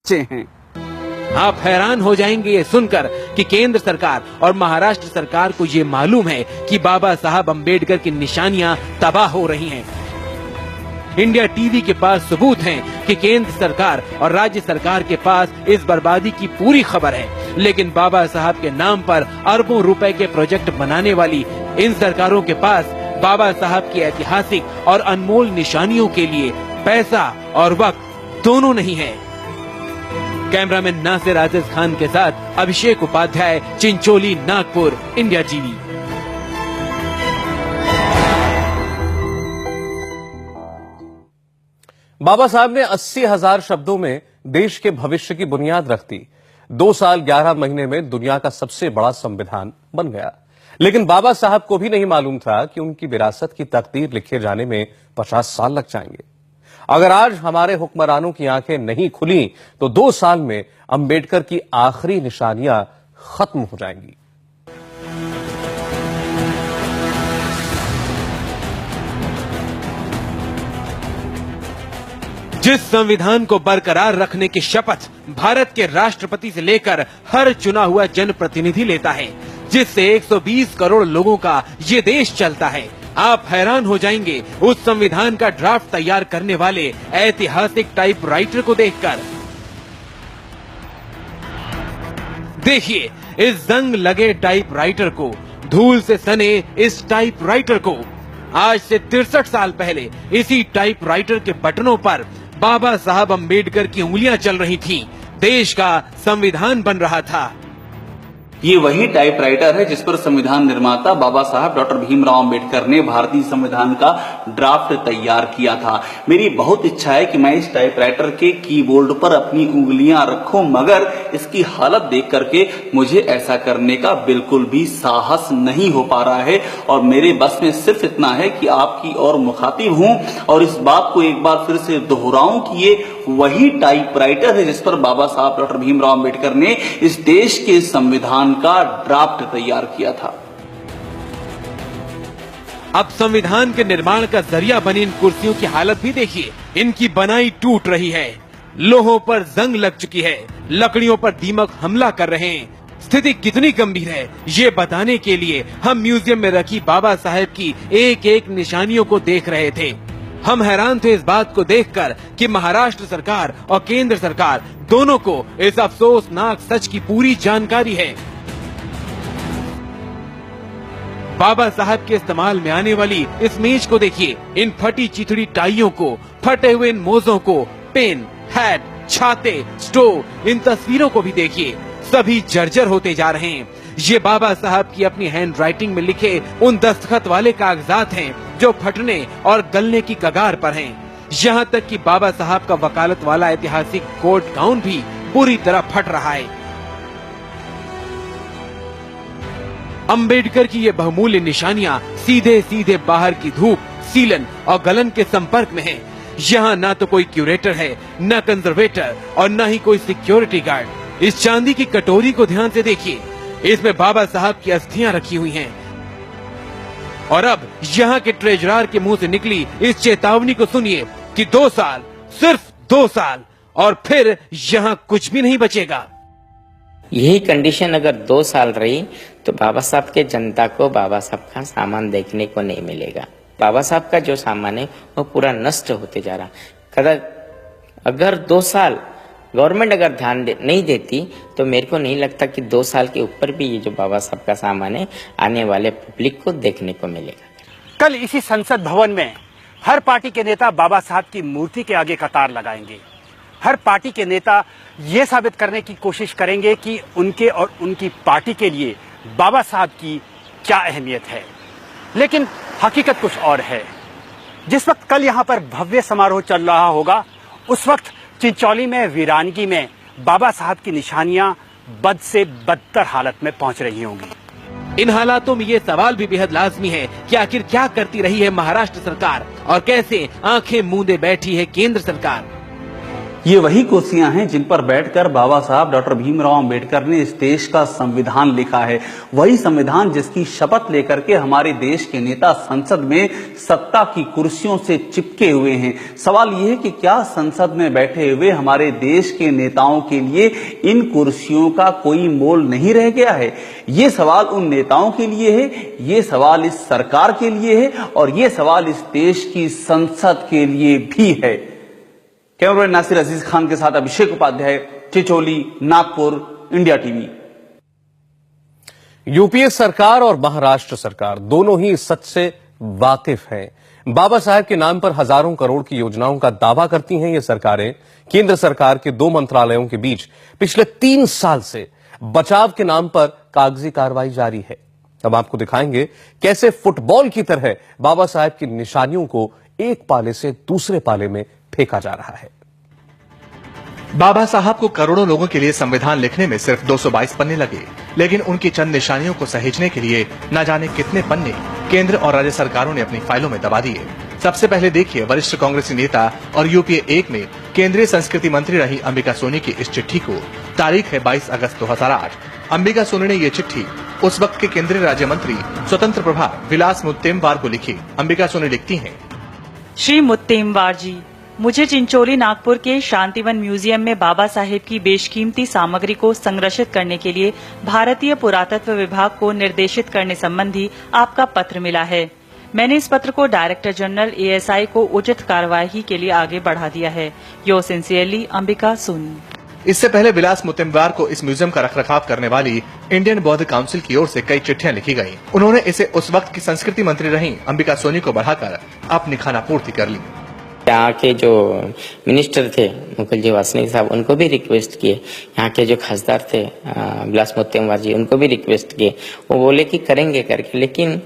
हैं। आप हैरान हो जाएंगे ये सुनकर कि केंद्र सरकार और महाराष्ट्र सरकार को ये मालूम है कि बाबा साहब अंबेडकर की निशानियां तबाह हो रही हैं। इंडिया टीवी के पास सबूत हैं कि केंद्र सरकार और राज्य सरकार के पास इस बर्बादी की पूरी खबर है, लेकिन बाबा साहब के नाम पर अरबों रुपए के प्रोजेक्ट बनाने वाली इन सरकारों के पास बाबा साहब की ऐतिहासिक और अनमोल निशानियों के लिए पैसा और वक्त दोनों नहीं है। कैमरामैन नासिर आजिज खान के साथ अभिषेक उपाध्याय, चिंचोली, नागपुर, इंडिया टीवी। बाबा साहब ने 80,000 शब्दों में देश के भविष्य की बुनियाद रख दी। 2 साल 11 महीने में दुनिया का सबसे बड़ा संविधान बन गया। लेकिन बाबा साहब को भी नहीं मालूम था कि उनकी विरासत की तकदीर लिखे जाने में 50 साल लग जाएंगे। अगर आज हमारे हुक्मरानों की आंखें नहीं खुली तो 2 साल में अंबेडकर की आखिरी निशानियां खत्म हो जाएंगी। जिस संविधान को बरकरार रखने की शपथ भारत के राष्ट्रपति से लेकर हर चुना हुआ जनप्रतिनिधि लेता है, जिससे 120 करोड़ लोगों का ये देश चलता है, आप हैरान हो जाएंगे उस संविधान का ड्राफ्ट तैयार करने वाले ऐतिहासिक टाइपराइटर को देखकर। देखिए इस जंग लगे टाइपराइटर को, धूल से सने इस टाइपराइटर को। आज से 63 साल पहले इसी टाइपराइटर के बटनों पर बाबा साहब अंबेडकर की उंगलियां चल रही थीं। देश का संविधान बन रहा था। ये वही टाइपराइटर है जिस पर संविधान निर्माता बाबा साहब डॉक्टर भीमराव अंबेडकर ने भारतीय संविधान का ड्राफ्ट तैयार किया था। मेरी बहुत इच्छा है कि मैं इस टाइपराइटर के कीबोर्ड पर अपनी उंगलियां रखूं, मगर इसकी हालत देख करके मुझे ऐसा करने का बिल्कुल भी साहस नहीं हो पा रहा है और मेरे बस में सिर्फ इतना है कि आपकी और मुखातिब हूं और इस बात को एक बार फिर से दोहराऊं कि ये वही टाइपराइटर है जिस पर बाबा साहब डॉक्टर भीमराव अंबेडकर ने इस देश के संविधान का ड्राफ्ट तैयार किया था। अब संविधान के निर्माण का जरिया बनी इन कुर्सियों की हालत भी देखिए। इनकी बनाई टूट रही है, लोहों पर जंग लग चुकी है, लकड़ियों पर दीमक हमला कर रहे हैं। स्थिति कितनी गंभीर है ये बताने के लिए हम म्यूजियम में रखी बाबा साहब की एक एक निशानियों को देख रहे थे। हम हैरान थे इस बात को देखकर कि महाराष्ट्र सरकार और केंद्र सरकार दोनों को इस अफसोसनाक सच की पूरी जानकारी है। बाबा साहब के इस्तेमाल में आने वाली इस मेज को देखिए, इन फटी चिथड़ी टाइयों को, फटे हुए इन मोजों को, पेन, हैट, छाते, स्टोव, इन तस्वीरों को भी देखिए, सभी जर्जर होते जा रहे हैं। ये बाबा साहब की अपनी हैंड राइटिंग में लिखे उन दस्तखत वाले कागजात हैं जो फटने और गलने की कगार पर हैं। यहाँ तक कि बाबा साहब का वकालत वाला ऐतिहासिक कोर्ट गाउन भी पूरी तरह फट रहा है। अंबेडकर की ये बहुमूल्य निशानियां सीधे सीधे बाहर की धूप, सीलन और गलन के संपर्क में हैं। यहाँ न तो कोई क्यूरेटर है, न कंजर्वेटर और न ही कोई सिक्योरिटी गार्ड। इस चांदी की कटोरी को ध्यान से देखिए, इसमें बाबा साहब की अस्थियां रखी हुई हैं। और अब यहाँ के ट्रेजरार के मुंह से निकली इस चेतावनी को सुनिए कि 2 साल, सिर्फ 2 साल और फिर यहाँ कुछ भी नहीं बचेगा। यही कंडीशन अगर 2 साल रही तो बाबा साहब के जनता को बाबा साहब का सामान देखने को नहीं मिलेगा। बाबा साहब का जो सामान है वो पूरा नष्ट होते जा रहा। अगर 2 साल गवर्नमेंट अगर ध्यान नहीं देती तो मेरे को नहीं लगता कि 2 साल के ऊपर भी ये जो बाबा साहब का सामान है आने वाले पब्लिक को देखने को मिलेगा। कल इसी संसद भवन में हर पार्टी के नेता बाबा साहब की मूर्ति के आगे कतार लगाएंगे। हर पार्टी के नेता ये साबित करने की कोशिश करेंगे कि उनके और उनकी पार्टी के लिए बाबा साहब की क्या अहमियत है। लेकिन हकीकत कुछ और है। जिस वक्त कल यहाँ पर भव्य समारोह चल रहा होगा, उस वक्त चिंचोली में वीरानगी में बाबा साहब की निशानियां बद से बदतर हालत में पहुंच रही होंगी। इन हालातों में ये सवाल भी बेहद लाजमी है कि आखिर क्या करती रही है महाराष्ट्र सरकार और कैसे आंखें मूंदे बैठी है केंद्र सरकार। ये वही कुर्सियां हैं जिन पर बैठकर बाबा साहब डॉक्टर भीमराव अंबेडकर ने इस देश का संविधान लिखा है। वही संविधान जिसकी शपथ लेकर के हमारे देश के नेता संसद में सत्ता की कुर्सियों से चिपके हुए हैं। सवाल ये है कि क्या संसद में बैठे हुए हमारे देश के नेताओं के लिए इन कुर्सियों का कोई मोल नहीं रह गया है? ये सवाल उन नेताओं के लिए है, ये सवाल इस सरकार के लिए है और ये सवाल इस देश की संसद के लिए भी है। कैमरामैन नासिर अजीज खान के साथ Abhishek Upadhyay, Chicholi, Nagpur, India TV. UPA सरकार और महाराष्ट्र सरकार दोनों ही इस सच से वाकिफ हैं। बाबा साहब के नाम पर हजारों करोड़ की योजनाओं का दावा करती हैं ये सरकारें। केंद्र सरकार के 2 मंत्रालयों के बीच पिछले 3 साल से बचाव के नाम पर कागजी कार्रवाई जारी है। अब आपको दिखाएंगे कैसे फुटबॉल की तरह बाबा साहब की निशानियों को एक पाले से दूसरे पाले में फेंका जा रहा है। बाबा साहब को करोड़ों लोगों के लिए संविधान लिखने में सिर्फ 222 पन्ने लगे, लेकिन उनकी चंद निशानियों को सहेजने के लिए न जाने कितने पन्ने केंद्र और राज्य सरकारों ने अपनी फाइलों में दबा दिए। सबसे पहले देखिए वरिष्ठ कांग्रेसी नेता और यूपीए 1 में केंद्रीय संस्कृति मंत्री रही अंबिका सोनी की इस चिट्ठी को। तारीख है 22 अगस्त 2008। अंबिका सोनी ने ये चिट्ठी उस वक्त के केंद्रीय राज्य मंत्री स्वतंत्र प्रभार विलास मुत्तेमवार को लिखी। अंबिका सोनी लिखती हैं, श्री मुत्तेमवार जी, मुझे चिंचोली नागपुर के शांतिवन म्यूजियम में बाबा साहेब की बेशकीमती सामग्री को संरक्षित करने के लिए भारतीय पुरातत्व विभाग को निर्देशित करने संबंधी आपका पत्र मिला है। मैंने इस पत्र को डायरेक्टर जनरल एएसआई को उचित कार्यवाही के लिए आगे बढ़ा दिया है। Your sincerely, Ambika Soni. इससे पहले विलास मुत्तेमवार को इस म्यूजियम का रखरखाव करने वाली इंडियन बौद्ध काउंसिल की ओर से कई चिट्ठियां लिखी गयी। उन्होंने इसे उस वक्त की संस्कृति मंत्री रही अंबिका सोनी को बढ़ाकर अपनी खानापूर्ति कर ली। यहाँ के जो मिनिस्टर थे मुकुल जी वासनिक साहब, उनको भी रिक्वेस्ट किए। यहाँ के जो खासदार थे विलास मुत्तेमवार जी, उनको भी रिक्वेस्ट किए। वो बोले कि करेंगे करके, लेकिन